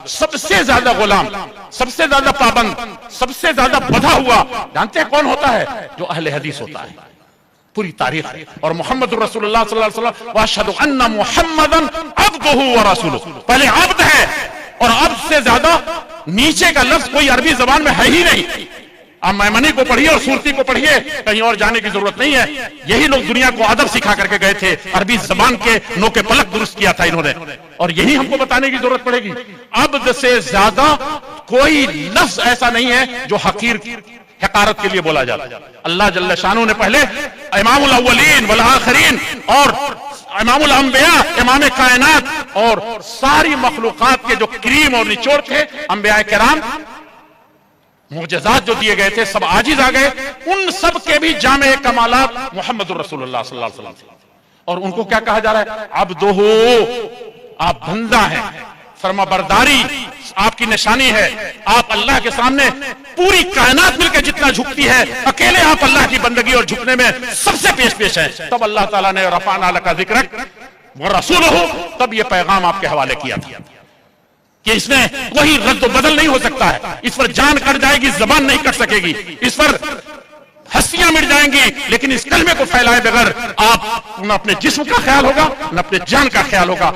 سب سے زیادہ غلام، سب سے زیادہ پابند، سب سے زیادہ بدھا ہوا جانتے ہیں کون ہوتا ہے؟ جو اہل حدیث ہوتا ہے. پوری تاریخ ہے. اور محمد رسول اللہ صلی اللہ علیہ وسلم واشهد ان محمدا عبده ورسوله، پہلے عبد ہے، اور عبد سے زیادہ نیچے کا لفظ کوئی عربی زبان میں ہے ہی نہیں. آپ میمنی کو پڑھیے اور صورتی کو پڑھیے، کہیں اور جانے کی ضرورت نہیں ہے. یہی لوگ دنیا کو ادب سکھا کر کے گئے تھے، عربی زبان کے نوک پلک درست کیا تھا انہوں نے، اور یہی ہم کو بتانے کی ضرورت پڑے گی. عبد سے زیادہ کوئی لفظ ایسا نہیں ہے جو حقیر حقارت کے لیے بولا جاتا. اللہ جل شانہ نے پہلے امام الاولین والآخرین اور امام الانبیاء، امام کائنات اور ساری مخلوقات کے جو کریم اور نچوڑ تھے، انبیاء کرام، معجزات جو دیے گئے تھے سب عاجز آ گئے. ان سب کے بھی جامع کمالات محمد رسول اللہ صلی اللہ علیہ وسلم. اور ان کو کیا کہا جا رہا ہے؟ عبدہ، آپ بندہ ہیں. فرما برداری آپ کی نشانی ہے. آپ اللہ کے سامنے پوری کائنات مل کے جتنا جھکتی ہے، اکیلے آپ اللہ کی بندگی اور جھکنے میں سب سے پیش ہیں. تب اللہ تعالیٰ نے رفعنا لک ذکرک ورسولہ، تب یہ پیغام آپ کے حوالے کیا تھا کہ اس میں کوئی رد و بدل نہیں ہو سکتا ہے. اس پر جان کٹ جائے گی، زبان نہیں کٹ سکے گی، اس پر ہستیاں مٹ جائیں گی، لیکن اس کلمے کو پھیلائے بغیر آپ نہ اپنے جسم کا خیال ہوگا نہ اپنے جان کا خیال ہوگا.